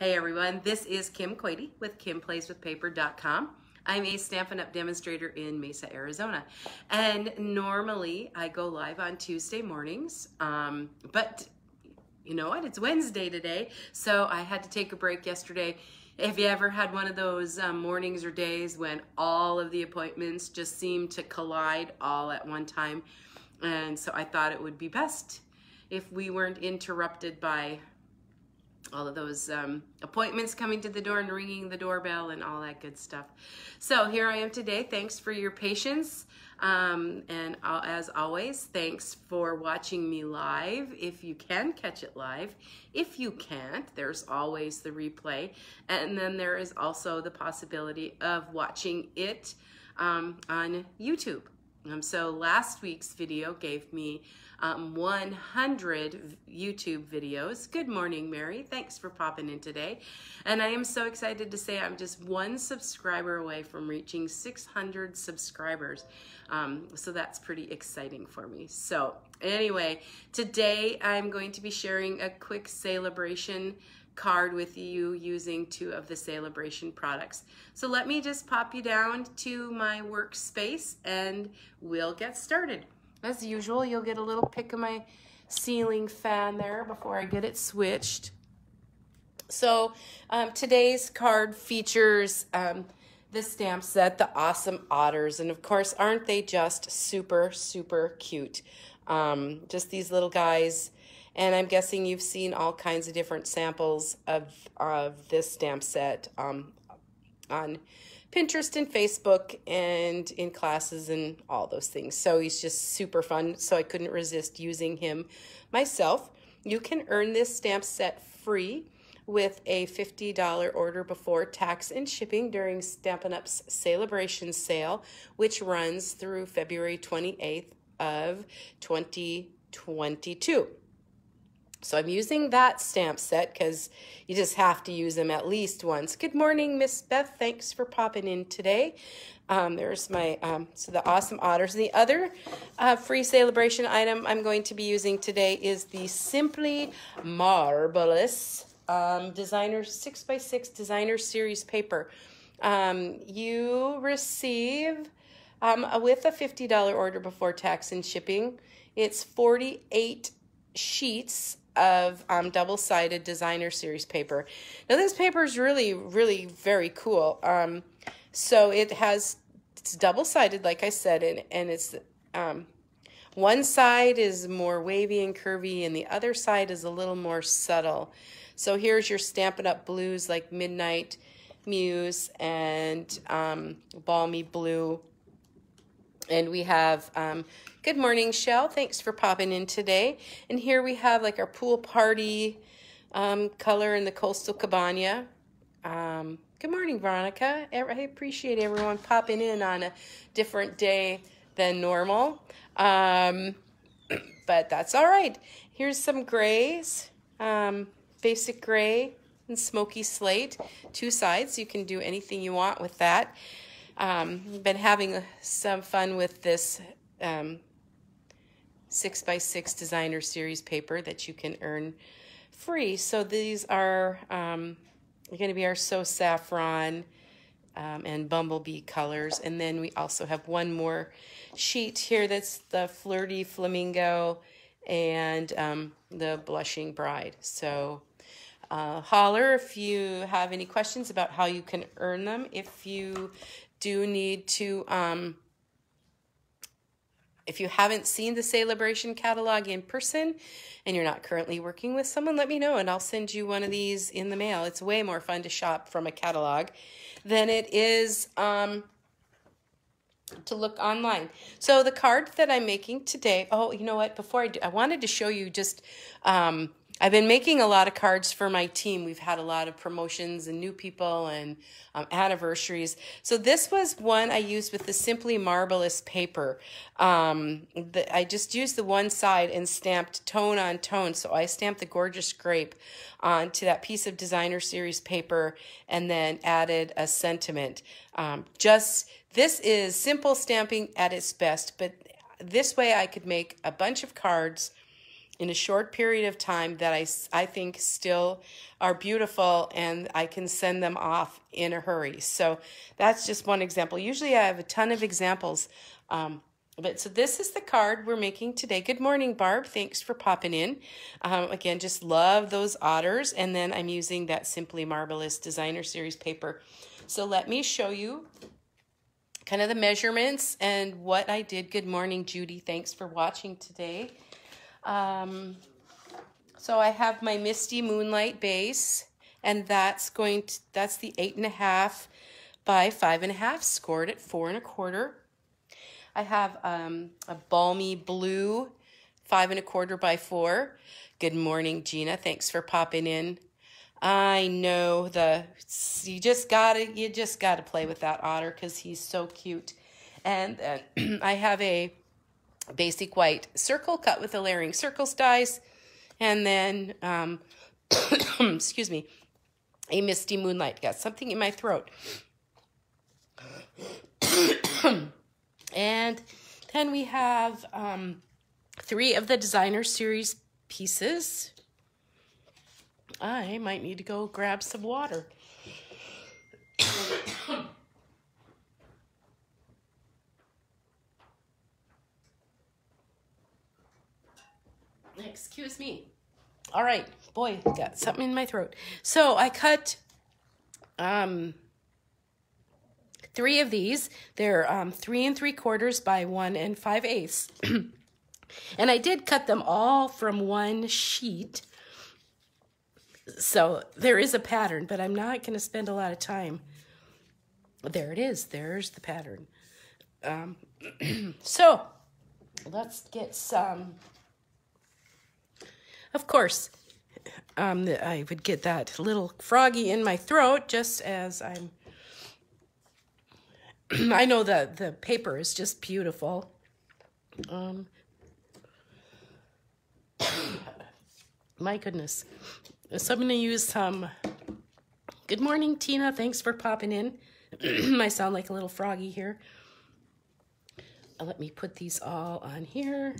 Hey everyone, this is Kim Quady with KimPlaysWithPaper.com. I'm a Stampin' Up! Demonstrator in Mesa, Arizona. And normally I go live on Tuesday mornings, but you know what? It's Wednesday today, so I had to take a break yesterday. If you ever had one of those mornings or days when all of the appointments just seem to collide all at one time, and so I thought it would be best if we weren't interrupted by all of those appointments coming to the door and ringing the doorbell and all that good stuff. So here I am today. Thanks for your patience. And as always, thanks for watching me live. If you can catch it live. If you can't, there's always the replay. And then there is also the possibility of watching it on YouTube. So last week's video gave me 100 YouTube videos. Good morning, Mary. Thanks for popping in today. And I am so excited to say I'm just one subscriber away from reaching 600 subscribers. So that's pretty exciting for me. So anyway, today I'm going to be sharing a quick celebration card with you using 2 of the celebration products. So let me just pop you down to my workspace and we'll get started. As usual, you'll get a little pick of my ceiling fan there before I get it switched. So today's card features the stamp set, the awesome Otters, and of course, aren't they just super, super cute? Just these little guys. And I'm guessing you've seen all kinds of different samples of this stamp set on Pinterest and Facebook and in classes and all those things. So he's just super fun, so I couldn't resist using him myself. You can earn this stamp set free with a $50 order before tax and shipping during Stampin' Up's Celebration Sale, which runs through February 28th of 2022. So I'm using that stamp set because you just have to use them at least once. Good morning, Miss Beth. Thanks for popping in today. There's my, so the awesome Otters. The other free celebration item I'm going to be using today is the Simply Marvelous Designer 6x6 Designer Series paper. You receive, with a $50 order before tax and shipping, it's 48 sheets of double-sided Designer Series paper. Now this paper is really, really very cool. So it's double-sided, like I said, and it's one side is more wavy and curvy, and the other side is a little more subtle. So here's your Stampin' Up! Blues like Midnight Muse and Balmy Blue. And we have, good morning, Shell. Thanks for popping in today. And here we have like our pool party color in the Coastal Cabana. Good morning, Veronica. I appreciate everyone popping in on a different day than normal. But that's all right. Here's some grays, basic gray and smoky slate. 2 sides. You can do anything you want with that. Been having some fun with this 6x6 Designer Series paper that you can earn free. So these are going to be our So Saffron and Bumblebee colors. And then we also have one more sheet here that's the Flirty Flamingo and the Blushing Bride. So holler if you have any questions about how you can earn them. If you do need to, if you haven't seen the Celebration catalog in person and you're not currently working with someone, let me know and I'll send you one of these in the mail. It's way more fun to shop from a catalog than it is to look online. So the card that I'm making today, oh, you know what, before I do, I wanted to show you just, I've been making a lot of cards for my team. We've had a lot of promotions and new people and anniversaries. So this was one I used with the Simply Marvelous paper. I just used the one side and stamped tone on tone. So I stamped the Gorgeous Grape onto that piece of Designer Series paper and then added a sentiment. This is simple stamping at its best, but this way I could make a bunch of cards in a short period of time that I think still are beautiful, and I can send them off in a hurry. So that's just one example. Usually I have a ton of examples. So this is the card we're making today. Good morning, Barb. Thanks for popping in. Again, just love those otters. And then I'm using that Simply Marvelous Designer Series paper. So let me show you kind of the measurements and what I did. Good morning, Judy. Thanks for watching today. So I have my Misty Moonlight base, and that's the 8.5 by 5.5, scored at 4 1/4. I have a Balmy Blue 5 1/4 by 4. Good morning, Gina. Thanks for popping in. I know you just gotta play with that otter because he's so cute. And then I have a basic white circle cut with the layering circles dies, and then excuse me, a Misty Moonlight. Got something in my throat. And then we have 3 of the Designer Series pieces. I might need to go grab some water. Excuse me. All right, boy, got something in my throat. So I cut 3 of these. They're 3 3/4 by 1 5/8. And I did cut them all from one sheet. So there is a pattern, but I'm not going to spend a lot of time. There it is. There's the pattern. So let's get some. Of course, I would get that little froggy in my throat just as I'm. I know that the paper is just beautiful. My goodness. So I'm going to use some. Good morning, Tina. Thanks for popping in. I sound like a little froggy here. Let me put these all on here.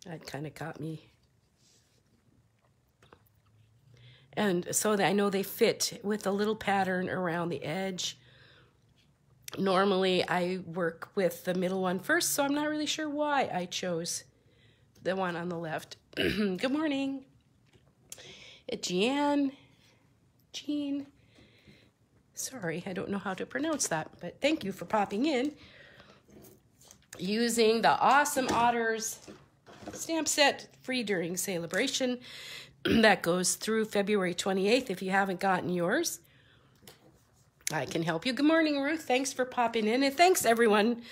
That kind of got me. And so that I know they fit with a little pattern around the edge. Normally, I work with the middle one first, so I'm not really sure why I chose the one on the left. Good morning. Jean. Sorry, I don't know how to pronounce that, but thank you for popping in. Using the awesome Otters stamp set, free during celebration. That goes through February 28th. If you haven't gotten yours, I can help you. Good morning, Ruth. Thanks for popping in. And thanks, everyone,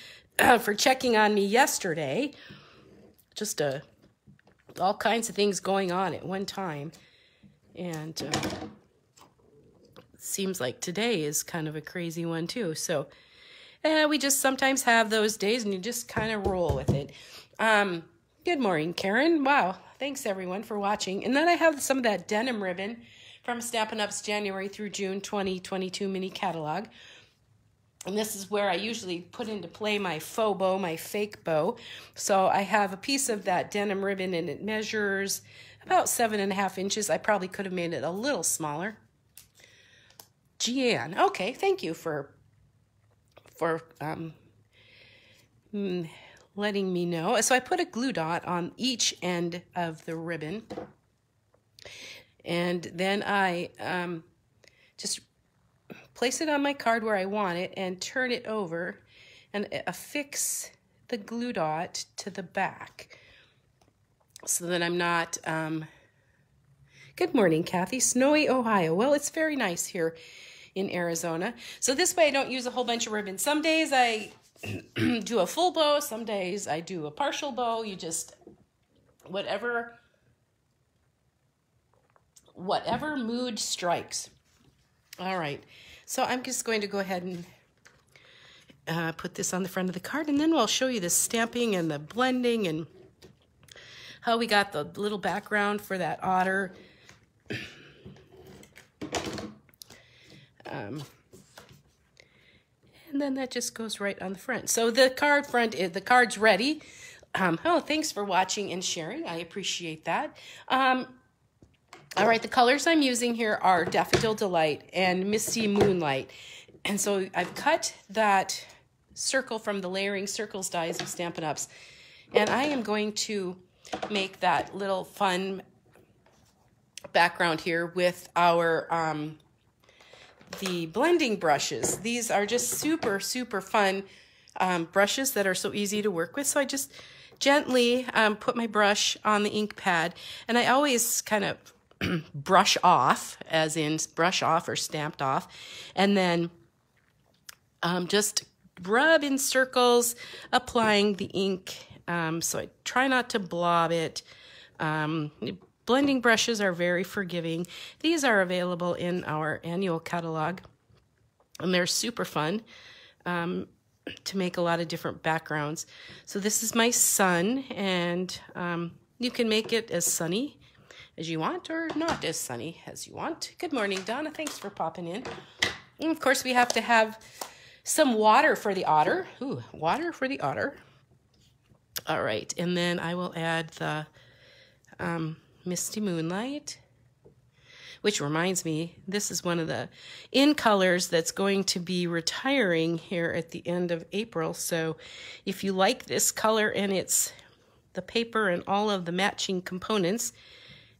for checking on me yesterday. Just all kinds of things going on at one time. And it seems like today is kind of a crazy one, too. So we just sometimes have those days, and you just kind of roll with it. Good morning, Karen. Wow. Thanks, everyone, for watching. And then I have some of that denim ribbon from Stampin' Up's January through June 2022 mini catalog. And this is where I usually put into play my faux bow, my fake bow. So I have a piece of that denim ribbon, and it measures about 7.5 inches. I probably could have made it a little smaller. Jean. Okay, thank you for letting me know. So I put a glue dot on each end of the ribbon. And then I just place it on my card where I want it and turn it over and affix the glue dot to the back so that I'm not... Good morning, Kathy. Snowy, Ohio. Well, it's very nice here in Arizona. So this way I don't use a whole bunch of ribbon. Some days I do a full bow. Some days I do a partial bow. You just, whatever mood strikes. All right. So I'm just going to go ahead and put this on the front of the card, and then we'll show you the stamping and the blending and how we got the little background for that otter. And then that just goes right on the front. So the card's ready. Oh, thanks for watching and sharing. I appreciate that. All right, the colors I'm using here are Daffodil Delight and Misty Moonlight. And so I've cut that circle from the Layering Circles dies of Stampin' Ups. And I am going to make that little fun background here with our the blending brushes. These are just super, super fun brushes that are so easy to work with. So I just gently put my brush on the ink pad, and I always kind of brush off, as in brush off or stamped off, and then just rub in circles, applying the ink. So I try not to blob it. Blending brushes are very forgiving. These are available in our annual catalog, and they're super fun to make a lot of different backgrounds. So this is my sun, and you can make it as sunny as you want or not as sunny as you want. Good morning, Donna. Thanks for popping in. And of course, we have to have some water for the otter. Ooh, water for the otter. All right, and then I will add the Misty Moonlight, which reminds me, this is one of the in colors that's going to be retiring here at the end of April. So if you like this color and it's the paper and all of the matching components,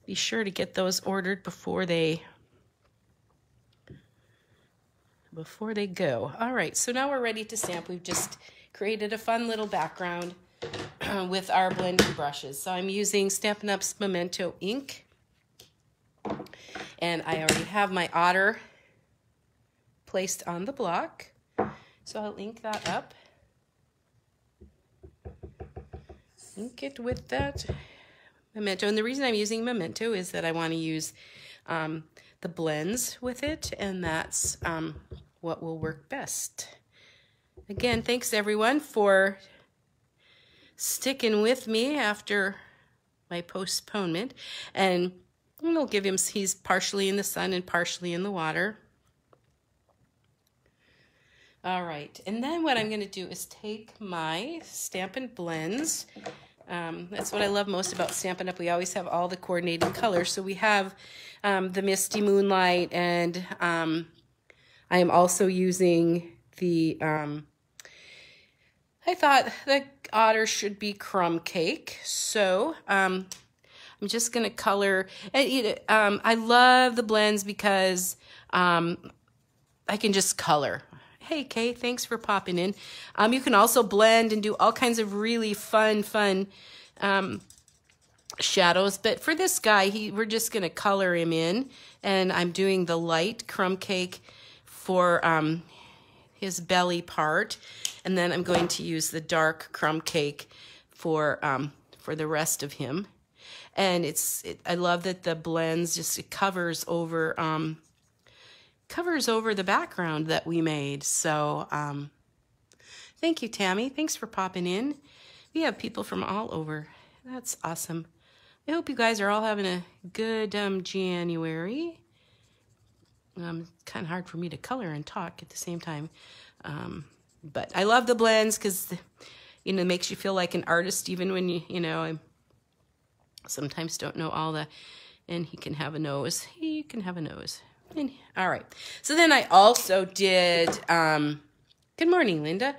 be sure to get those ordered before they go. All right, so now we're ready to stamp. We've just created a fun little background with our blending brushes. So I'm using Stampin' Up's Memento ink, and I already have my otter placed on the block. So I'll ink that up. Ink it with that Memento. And the reason I'm using Memento is that I want to use the blends with it, and that's what will work best. Again, thanks everyone for sticking with me after my postponement. And we'll give him, he's partially in the sun and partially in the water. All right, and then what I'm going to do is take my Stampin' Blends. That's what I love most about Stampin' Up. We always have all the coordinated colors. So we have the Misty Moonlight, and I am also using the, I thought the otter should be crumb cake. So I'm just going to color. I love the blends because I can just color. Hey, Kay, thanks for popping in. You can also blend and do all kinds of really fun shadows. But for this guy, we're just going to color him in. And I'm doing the light crumb cake for his belly part. And then I'm going to use the dark crumb cake for the rest of him. And I love that the blends it covers over the background that we made. So thank you, Tammy. Thanks for popping in. We have people from all over. That's awesome. I hope you guys are all having a good January. It's kind of hard for me to color and talk at the same time. But I love the blends because, it makes you feel like an artist even when I sometimes don't know all the, and he can have a nose. He can have a nose. All right. So then I also did, good morning, Linda.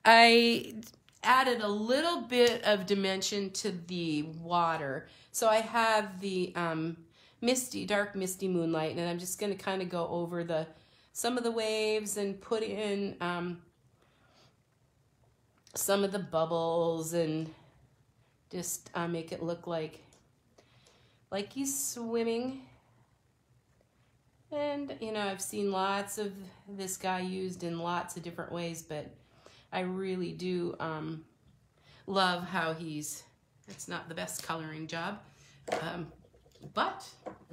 I added a little bit of dimension to the water. So I have the dark misty moonlight, and I'm just going to kind of go over some of the waves and put in some of the bubbles and just make it look like he's swimming. And, I've seen lots of this guy used in lots of different ways, but I really do love how it's not the best coloring job. But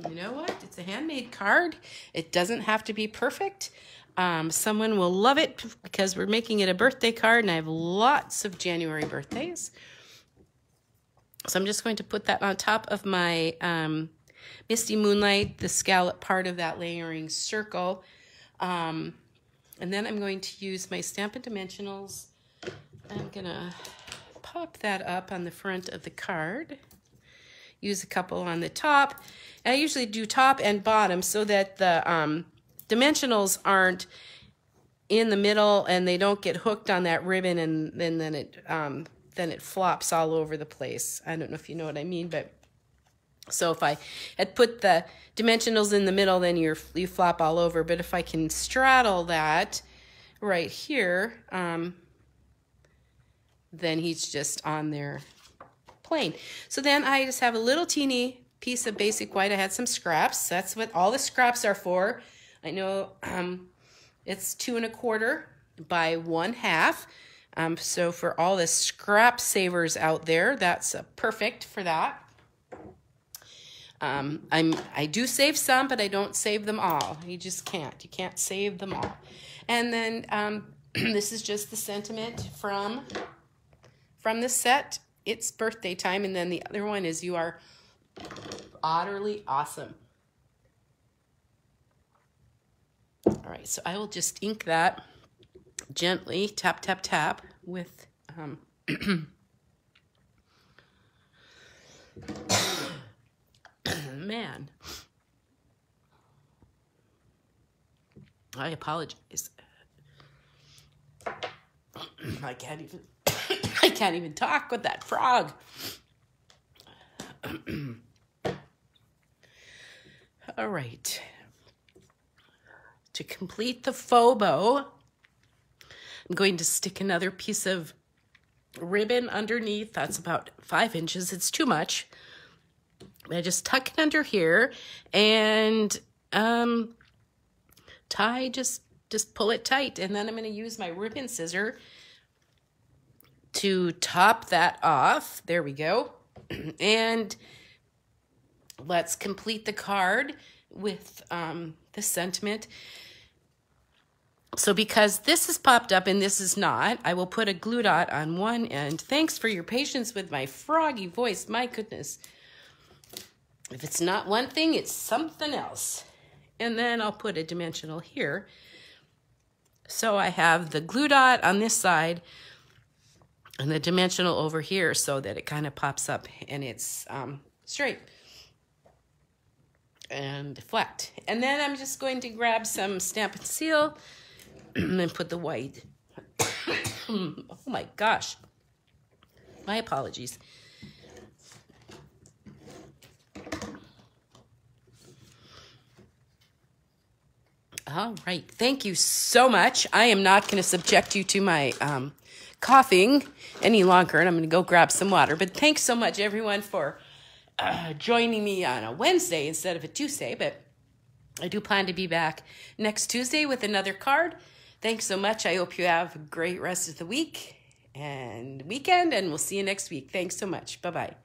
you know what? It's a handmade card. It doesn't have to be perfect. Someone will love it because we're making it a birthday card, and I have lots of January birthdays. So I'm just going to put that on top of my Misty Moonlight, the scallop part of that layering circle. And then I'm going to use my Stampin' Dimensionals. I'm going to pop that up on the front of the card. Use a couple on the top. And I usually do top and bottom so that the dimensionals aren't in the middle and they don't get hooked on that ribbon, and then it flops all over the place. I don't know if you know what I mean, but so if I had put the dimensionals in the middle, then you flop all over. But if I can straddle that right here, then he's just on there plain. So then I just have a little teeny piece of basic white. I had some scraps. That's what all the scraps are for. I know it's 2 1/4 by 1/2. So for all the scrap savers out there, that's perfect for that. I do save some, but I don't save them all. You just can't. You can't save them all. And then this is just the sentiment from the set. It's birthday time. And then the other one is you are utterly awesome. All right, so I will just ink that gently, tap, tap, tap with man, I apologize. I can't even talk with that frog. All right. To complete the faux bow, I'm going to stick another piece of ribbon underneath. That's about 5 inches. It's too much. I just tuck it under here and tie, just pull it tight. And then I'm going to use my ribbon scissor to top that off. There we go. And let's complete the card with the sentiment. So because this is popped up and this is not, I will put a glue dot on one end. Thanks for your patience with my froggy voice. My goodness. If it's not one thing, it's something else. And then I'll put a dimensional here. So I have the glue dot on this side and the dimensional over here so that it kind of pops up and it's straight and flat. And then I'm just going to grab some Stampin' Seal and then put the white. Oh my gosh. My apologies. All right. Thank you so much. I am not going to subject you to my coughing any longer, and I'm going to go grab some water. But thanks so much, everyone, for joining me on a Wednesday instead of a Tuesday. But I do plan to be back next Tuesday with another card. Thanks so much. I hope you have a great rest of the week and weekend, and we'll see you next week. Thanks so much. Bye-bye.